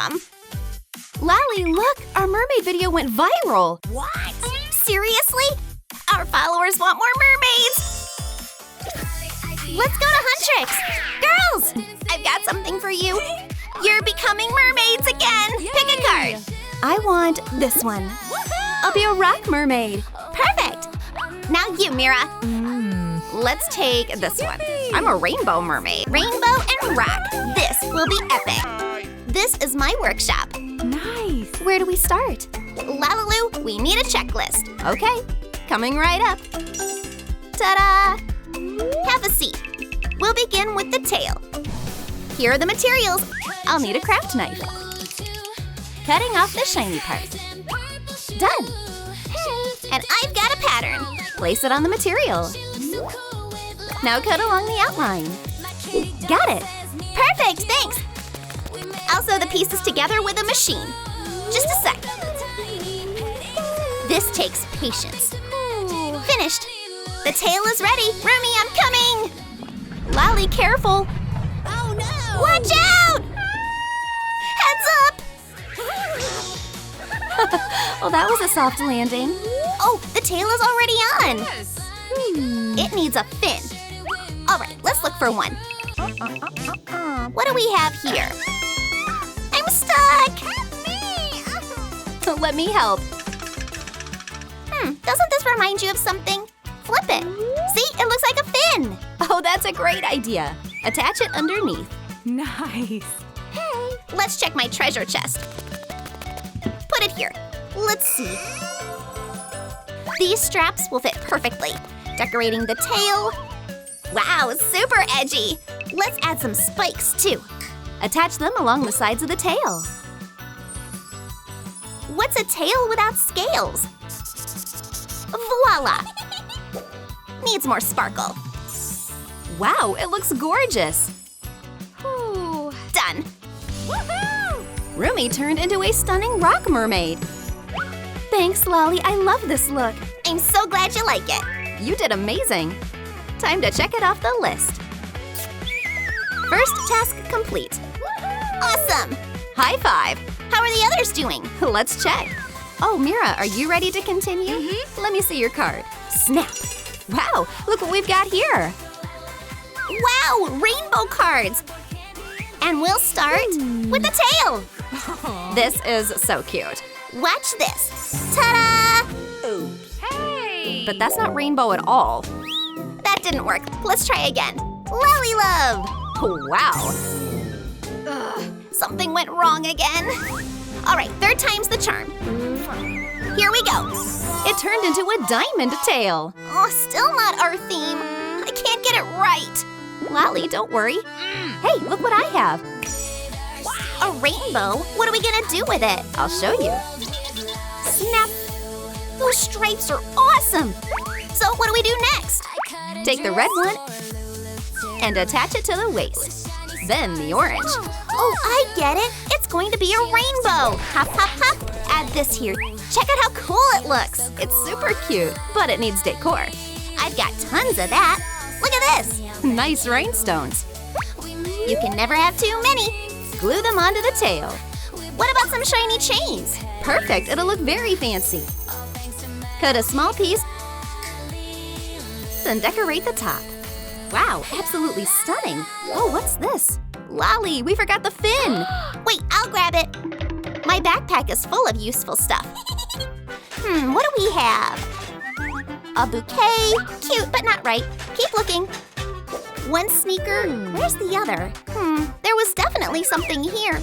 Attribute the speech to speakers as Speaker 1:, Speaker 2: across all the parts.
Speaker 1: awesome! Lali, look! Our mermaid video went viral!
Speaker 2: What?
Speaker 1: Seriously? Our followers want more mermaids! Let's go to Huntrix! Girls! I've got something for you! You're becoming mermaids again!
Speaker 2: Yay!
Speaker 1: Pick a card! I want this one. I'll be a rock mermaid. Perfect! Now you, Mira. Let's take this one. I'm a rainbow mermaid. Rainbow and rock. This will be epic. This is my workshop.
Speaker 2: Nice.
Speaker 1: Where do we start? LaLiLu, we need a checklist. Okay, coming right up. Ta-da! Have a seat. We'll begin with the tail. Here are the materials. I'll need a craft knife. Cutting off the shiny part. Done. And I've got a pattern. Place it on the material. Now cut along the outline. Got it. Perfect, thanks. I'll sew the pieces together with a machine. Just a sec. This takes patience. Finished. The tail is ready. Rumi, I'm coming. Lali, careful.
Speaker 2: Oh no!
Speaker 1: Watch out! Heads up! Well, that was a soft landing. Oh, the tail is already on.
Speaker 2: Yes.
Speaker 1: It needs a fin. All right, let's look for one. What do we have here? I'm stuck! Help me! Let me help. Doesn't this remind you of something? Flip it. See, it looks like a fin. Oh, that's a great idea. Attach it underneath.
Speaker 2: Nice.
Speaker 1: Hey, let's check my treasure chest. Put it here. Let's see. These straps will fit perfectly. Decorating the tail. Wow, super edgy. Let's add some spikes too. Attach them along the sides of the tail. What's a tail without scales? Voila! Needs more sparkle. Wow, it looks gorgeous. Whew, done. Woohoo! Rumi turned into a stunning rock mermaid. Thanks, Lali. I love this look. I'm so glad you like it. You did amazing. Time to check it off the list. First task complete. Awesome! High five. How are the others doing? Let's check. Oh, Mira, are you ready to continue? Let me see your card. Snap. Wow, look what we've got here. Wow, rainbow cards. And we'll start with the tail. This is so cute. Watch this. Ta-da!
Speaker 2: Hey!
Speaker 1: But that's not rainbow at all. That didn't work. Let's try again. Lali love! Wow. Something went wrong again. All right, third time's the charm. Here we go. It turned into a diamond tail. Oh, still not our theme. I can't get it right. Lali, don't worry. Hey, look what I have. A rainbow? What are we gonna do with it? I'll show you. Snap. Those stripes are awesome. So what do we do next? Take the red one and attach it to the waist. Then the orange. Oh, I get it. It's going to be a rainbow. Hop, hop, hop. Add this here. Check out how cool it looks. It's super cute, but it needs decor. I've got tons of that. Look at this. Nice rhinestones. You can never have too many. Glue them onto the tail. What about some shiny chains? Perfect. It'll look very fancy. Cut a small piece, then decorate the top. Wow, absolutely stunning. Oh, what's this? Lali, we forgot the fin. Wait, I'll grab it. My backpack is full of useful stuff. What do we have? A bouquet. Cute, but not right. Keep looking. One sneaker. Where's the other? There was definitely something here.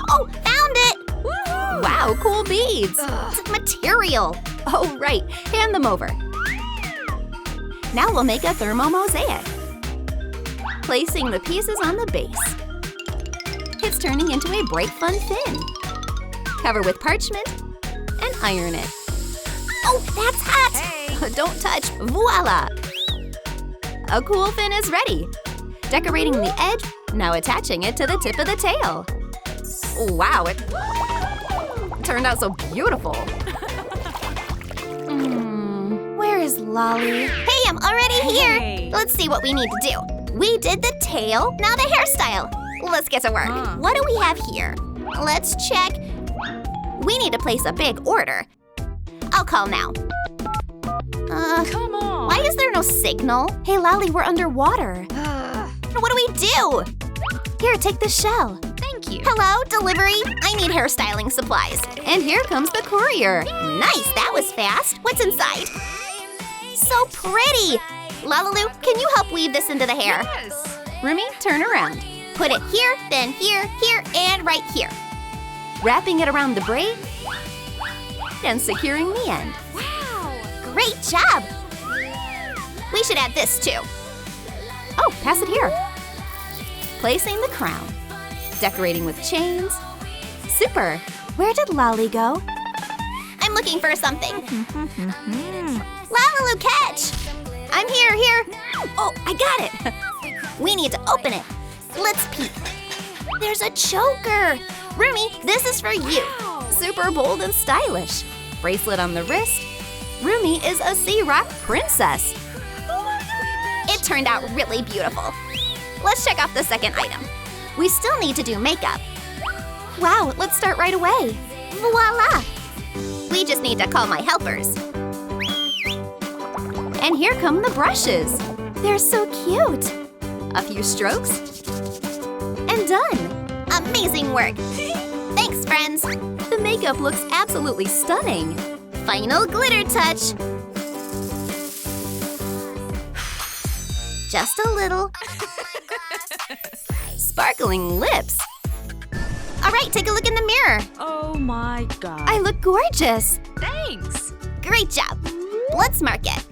Speaker 1: Oh, found it!
Speaker 2: Woohoo!
Speaker 1: Wow, cool beads. It's material. Oh, right. Hand them over. Now we'll make a thermal mosaic. Placing the pieces on the base. It's turning into a bright, fun fin. Cover with parchment and iron it. Oh, that's hot!
Speaker 2: Hey.
Speaker 1: Don't touch. Voila! A cool fin is ready. Decorating the edge, now attaching it to the tip of the tail. Wow, it turned out so beautiful. Where is Lali? Hey, I'm already here.
Speaker 2: Hey.
Speaker 1: Let's see what we need to do. We did the tail, now the hairstyle. Let's get to work. What do we have here? Let's check. We need to place a big order. I'll call now.
Speaker 2: Come on.
Speaker 1: Why is there no signal? Hey, Lali, we're underwater. What do we do? Here, take the shell.
Speaker 2: Thank you.
Speaker 1: Hello, delivery? I need hairstyling supplies. And here comes the courier. Nice, that was fast. What's inside? So pretty. LaLiLu, can you help weave this into the hair?
Speaker 2: Yes.
Speaker 1: Rumi, turn around. Put it here, then here, here, and right here. Wrapping it around the braid and securing the end.
Speaker 2: Wow.
Speaker 1: Great job! We should add this too. Oh, pass it here. Placing the crown. Decorating with chains. Super! Where did Lali go? I'm looking for something. LaLiLu, catch! I'm here. Oh, I got it. We need to open it. Let's peek. There's a choker. Rumi, this is for you. Super bold and stylish. Bracelet on the wrist. Rumi is a sea rock princess. It turned out really beautiful. Let's check off the second item. We still need to do makeup. Wow, let's start right away. Voila! We just need to call my helpers. And here come the brushes. They're so cute. A few strokes. And done. Amazing work. Thanks, friends. The makeup looks absolutely stunning. Final glitter touch. Just a little. Sparkling lips. All right, take a look in the mirror.
Speaker 2: Oh my God.
Speaker 1: I look gorgeous.
Speaker 2: Thanks.
Speaker 1: Great job. Let's mark it.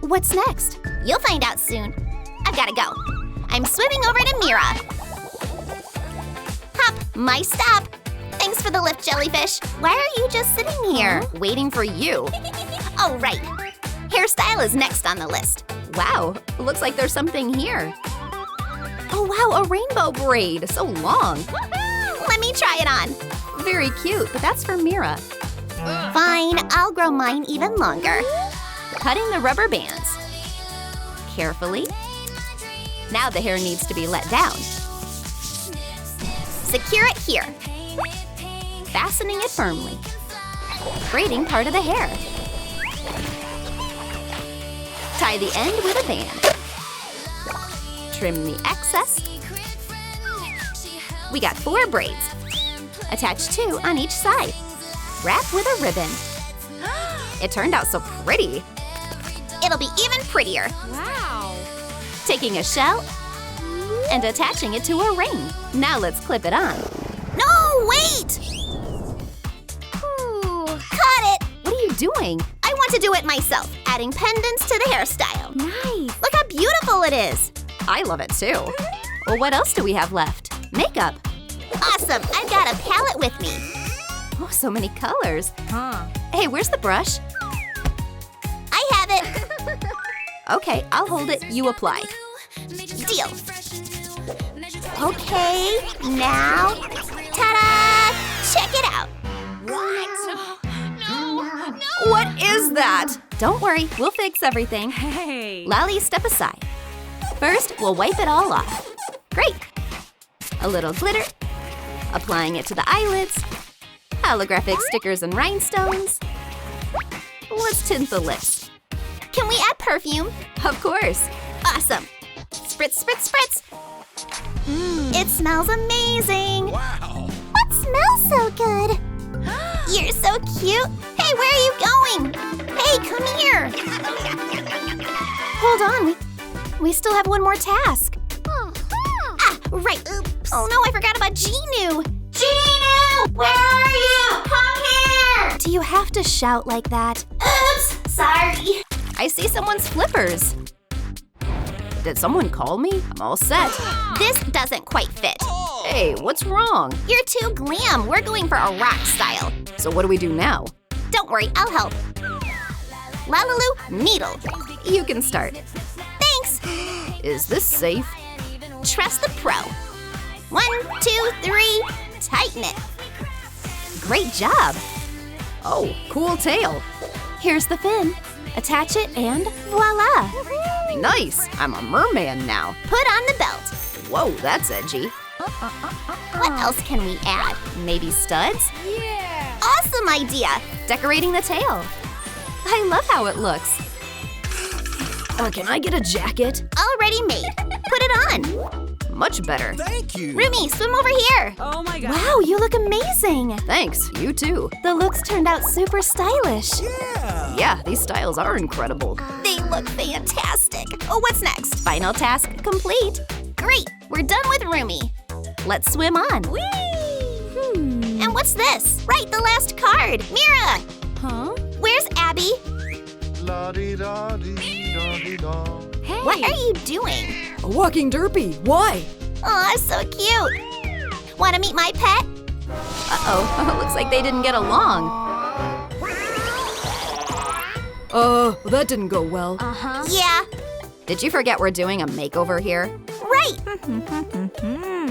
Speaker 1: What's next? You'll find out soon. I've gotta go. I'm swimming over to Mira. Hop, my stop. Thanks for the lift, jellyfish. Why are you just sitting here? Waiting for you. Oh, right. Hairstyle is next on the list. Wow, looks like there's something here. Oh, wow, a rainbow braid. So long. Let me try it on. Very cute, but that's for Mira. Fine, I'll grow mine even longer. Cutting the rubber bands. Carefully. Now the hair needs to be let down. Secure it here. Fastening it firmly. Braiding part of the hair. Tie the end with a band. Trim the excess. We got 4 braids. Attach 2 on each side. Wrap with a ribbon. It turned out so pretty. It'll be even prettier.
Speaker 2: Wow.
Speaker 1: Taking a shell and attaching it to a ring. Now let's clip it on. No, wait! Cut it! What are you doing? I want to do it myself, adding pendants to the hairstyle. Nice. Look how beautiful it is. I love it too. Well, what else do we have left? Makeup. Awesome, I've got a palette with me. Oh, so many colors. Hey, where's the brush? I have it. Okay, I'll hold it, you apply. Deal. Okay, now, ta-da! Check it out. What is that? Don't worry, we'll fix everything.
Speaker 2: Hey.
Speaker 1: Lali, step aside. First, we'll wipe it all off. Great. A little glitter. Applying it to the eyelids. Holographic stickers and rhinestones. Let's tint the lips. Can we add perfume? Of course. Awesome. Spritz, spritz, spritz. It smells amazing.
Speaker 3: Wow!
Speaker 1: What smells so good? You're so cute. Hey, where are you going? Hey, come here. Hold on, we still have one more task. Ah, right. Oops. Oh no, I forgot about Genu. Genu, where are you? Come here. Do you have to shout like that? Oops, sorry. I see someone's flippers. Did someone call me? I'm all set. This doesn't quite fit. Hey, what's wrong? You're too glam. We're going for a rock style. So what do we do now? Don't worry, I'll help. LaLiLu, needle. You can start. Thanks. Is this safe? Trust the pro. 1, 2, 3, tighten it. Great job. Oh, cool tail. Here's the fin. Attach it and voila. Nice, I'm a merman now. Put on the belt. Whoa, that's edgy. What else can we add? Maybe studs?
Speaker 2: Yeah.
Speaker 1: Awesome idea! Decorating the tail. I love how it looks.
Speaker 3: Can I get a jacket?
Speaker 1: Already made. Put it on.
Speaker 3: Much better.
Speaker 4: Thank you.
Speaker 1: Rumi, swim over here.
Speaker 2: Oh my god.
Speaker 1: Wow, you look amazing.
Speaker 3: Thanks, you too.
Speaker 1: The looks turned out super stylish.
Speaker 4: Yeah.
Speaker 3: Yeah, these styles are incredible.
Speaker 1: They look fantastic. Oh, what's next? Final task complete. Great, we're done with Rumi. Let's swim on. And what's this? Right, the last card. Mira!
Speaker 2: Huh?
Speaker 1: Where's Abby?
Speaker 2: Hey.
Speaker 1: What are you doing?
Speaker 3: A walking derpy. Why?
Speaker 1: Aw, so cute. Want to meet my pet?
Speaker 3: Uh-oh, looks like they didn't get along. That didn't go well.
Speaker 2: Uh-huh.
Speaker 1: Yeah,
Speaker 3: Did you forget we're doing a makeover here?
Speaker 1: right.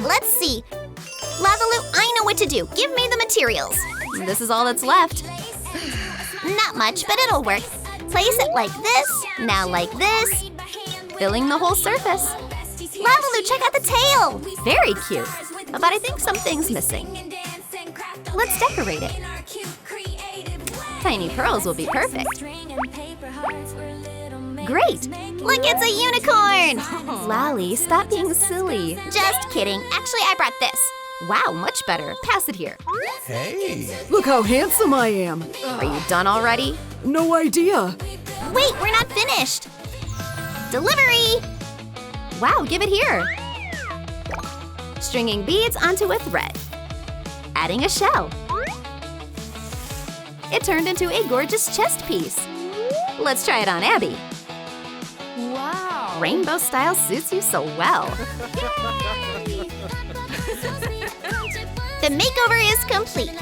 Speaker 1: Let's see. LaLiLu, I know what to do. Give me the materials.
Speaker 3: This is all that's left.
Speaker 1: Not much, but it'll work. Place it like this, now like this.
Speaker 3: Filling the whole surface.
Speaker 1: LaLiLu, check out the tail.
Speaker 3: Very cute. But I think something's missing. Let's decorate it. Tiny pearls will be perfect.
Speaker 1: Great. Look, it's a unicorn.
Speaker 3: Lali, stop being silly.
Speaker 1: Just kidding. Actually, I brought this.
Speaker 3: Wow, much better. Pass it here.
Speaker 4: Hey.
Speaker 5: Look how handsome I am.
Speaker 3: Are you done already?
Speaker 5: No idea.
Speaker 1: Wait, we're not finished. Delivery.
Speaker 3: Wow, give it here. Stringing beads onto a thread. Adding a shell. It turned into a gorgeous chest piece. Let's try it on Abby.
Speaker 2: Wow.
Speaker 3: Rainbow style suits you so well.
Speaker 1: The makeover is complete.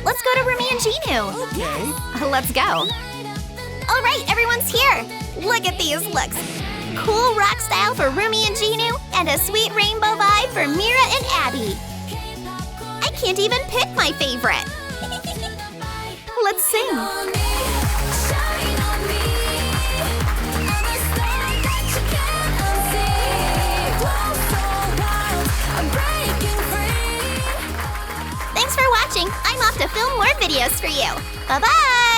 Speaker 1: Let's go to Rumi and Ginu.
Speaker 4: Okay.
Speaker 3: Let's go.
Speaker 1: All right, everyone's here. Look at these looks. Cool rock style for Rumi and Ginu, and a sweet rainbow vibe for Mira and Abby. I can't even pick my favorite. Let's sing. Thanks for watching. I'm off to film more videos for you. Bye-bye.